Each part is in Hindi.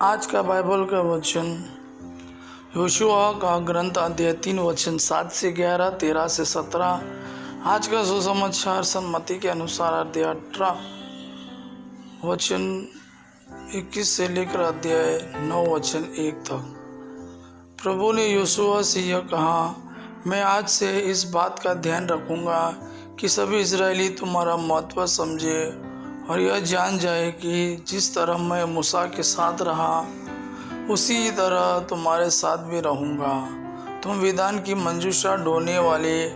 आज का बाइबल का वचन योशुआ का ग्रंथ अध्याय 3 वचन 7 से 11, 13 से 17। आज का सुसमाचार सन्मति के अनुसार अध्याय 18 वचन 21 से लेकर अध्याय 9 वचन 1 तक। प्रभु ने योशुआ से यह कहा, मैं आज से इस बात का ध्यान रखूंगा कि सभी इजरायली तुम्हारा महत्व समझे और यह जान जाए कि जिस तरह मैं मूसा के साथ रहा उसी तरह तुम्हारे साथ भी रहूँगा। तुम विधान की मंजूषा ढोने वाले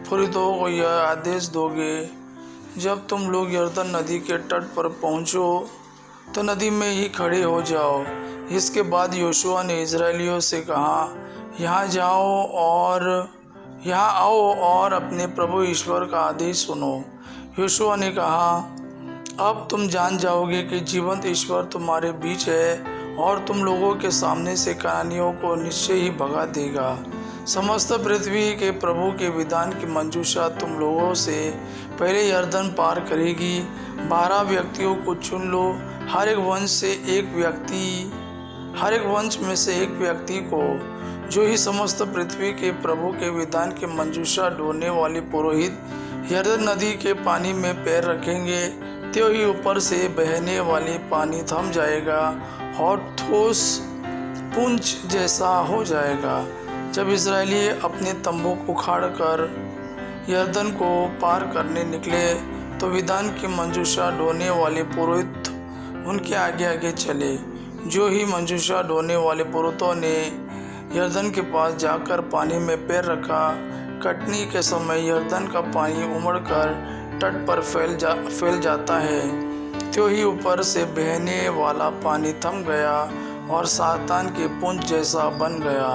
पुरोहितों को यह आदेश दोगे, जब तुम लोग यरदन नदी के तट पर पहुँचो तो नदी में ही खड़े हो जाओ। इसके बाद योशुआ ने इजरायलियों से कहा, यहाँ आओ और अपने प्रभु ईश्वर का आदेश सुनो। योशुआ ने कहा, अब तुम जान जाओगे कि जीवंत ईश्वर तुम्हारे बीच है और तुम लोगों के सामने से कनानियों को निश्चय ही भगा देगा। समस्त पृथ्वी के प्रभु के विधान की मंजूषा तुम लोगों से पहले यरदन पार करेगी। 12 व्यक्तियों को चुन लो, हर एक वंश में से एक व्यक्ति को, जो ही समस्त पृथ्वी के प्रभु के विधान की मंजूषा ढोने वाले पुरोहित यरदन नदी के पानी में पैर रखेंगे, त्यों ही ऊपर से बहने वाली पानी थम जाएगा और ठोस पुंज जैसा हो जाएगा। जब इजरायली अपने तंबू को उखाड़कर यरदन को पार करने निकले तो विधान की मंजूषा ढोने वाले पुरोहित उनके आगे आगे चले। जो ही मंजूषा ढोने वाले पुरोहितों ने यरदन के पास जाकर पानी में पैर रखा, कटनी के समय यरदन का पानी उमड़कर तट पर फैल जाता है, त्यों ही ऊपर से बहने वाला पानी थम गया और सातान के पुंज जैसा बन गया।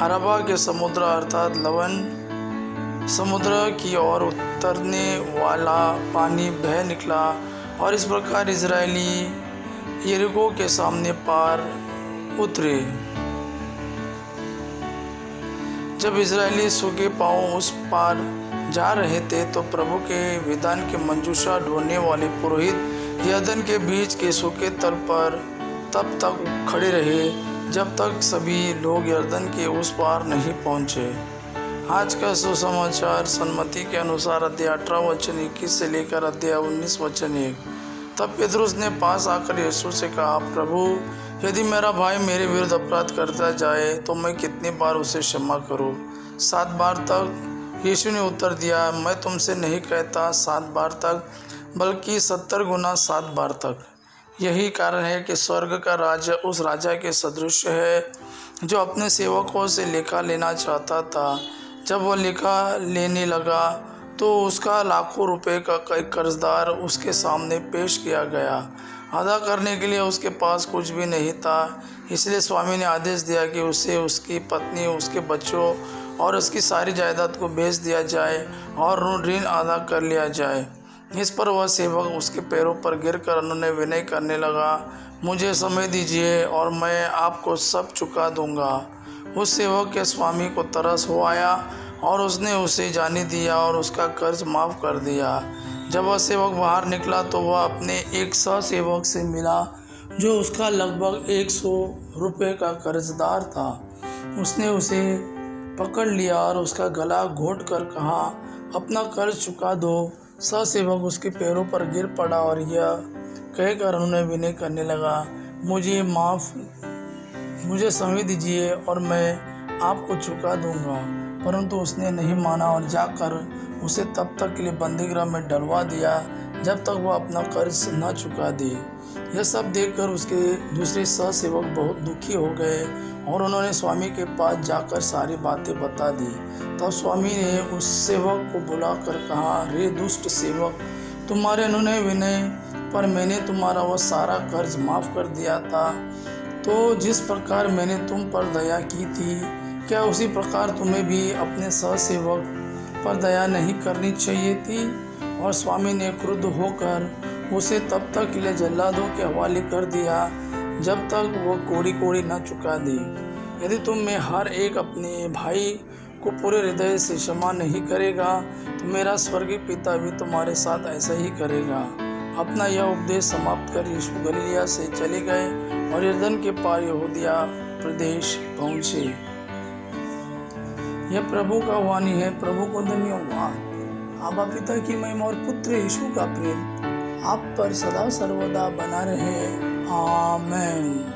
अरबा के समुद्र अर्थात लवण समुद्र की ओर उतरने वाला पानी बह निकला और इस प्रकार इजरायली यरीको के सामने पार उतरे। जब इजरायली सूखे पांव उस पार जा रहे थे तो प्रभु के विधान की मंजूषा ढोने वाले पुरोहित यरदन के बीच के सूखे तल पर तब तक खड़े रहे जब तक सभी लोग यरदन के उस पार नहीं पहुंचे। आज का सुसमाचार सन्मति के अनुसार अध्याय 18 वचन 21 से लेकर अध्याय 19 वचन 1। तब पेतरुस ने पास आकर यीशु से कहा, प्रभु, यदि मेरा भाई मेरे विरुद्ध अपराध करता जाए तो मैं कितनी बार उसे क्षमा करूं? 7 बार तक? यीशु ने उत्तर दिया, मैं तुमसे नहीं कहता 7 बार तक, बल्कि 70 गुना 7 बार तक। यही कारण है कि स्वर्ग का राज्य उस राजा के सदृश है जो अपने सेवकों से लेखा लेना चाहता था। जब वह लेखा लेने लगा तो उसका लाखों रुपए का कई कर्जदार उसके सामने पेश किया गया। अदा करने के लिए उसके पास कुछ भी नहीं था। इसलिए स्वामी ने आदेश दिया कि उसे, उसकी पत्नी, उसके बच्चों और उसकी सारी जायदाद को बेच दिया जाए और ऋण अदा कर लिया जाए। इस पर वह सेवक उसके पैरों पर गिरकर उन्होंने विनय करने लगा, मुझे समय दीजिए और मैं आपको सब चुका दूंगा। उस सेवक के स्वामी को तरस हो आया और उसने उसे जाने दिया और उसका कर्ज माफ़ कर दिया। जब वह सेवक बाहर निकला तो वह अपने एक सहसेवक से मिला जो उसका लगभग 100 रुपये का कर्जदार था। उसने उसे पकड़ लिया और उसका गला घोंट कर कहा, अपना कर्ज चुका दो। सहसेवक उसके पैरों पर गिर पड़ा और यह कहकर उन्हें विनय करने लगा, मुझे समय दीजिए और मैं आपको चुका दूंगा। परंतु उसने नहीं माना और जाकर उसे तब तक के लिए बंदीगृह में डलवा दिया जब तक वह अपना कर्ज न चुका दे। यह सब देखकर उसके दूसरे सहसेवक बहुत दुखी हो गए और उन्होंने स्वामी के पास जाकर सारी बातें बता दी। तब स्वामी ने उस सेवक को बुलाकर कहा, रे दुष्ट सेवक, तुम्हारे अनुनय विनय पर मैंने तुम्हारा वह सारा कर्ज माफ़ कर दिया था, तो जिस प्रकार मैंने तुम पर दया की थी, क्या उसी प्रकार तुम्हें भी अपने सहसेवक पर दया नहीं करनी चाहिए थी? और स्वामी ने क्रुद्ध होकर उसे तब तक के लिए जल्लादों के हवाले कर दिया जब तक वह कोड़ी न चुका दे। यदि तुम में हर एक अपने भाई को पूरे हृदय से क्षमा नहीं करेगा तो मेरा स्वर्गीय पिता भी तुम्हारे साथ ऐसा ही करेगा। अपना यह उपदेश समाप्त कर यीशु गलीलिया से चले गए और यरदन के पार यहूदिया प्रदेश पहुँचे। यह प्रभु का वाणी है। प्रभु को धन्यवाद। आबा पिता की महिमा और पुत्र यीशु का प्रेम आप पर सदा सर्वदा बना रहे। आमेन।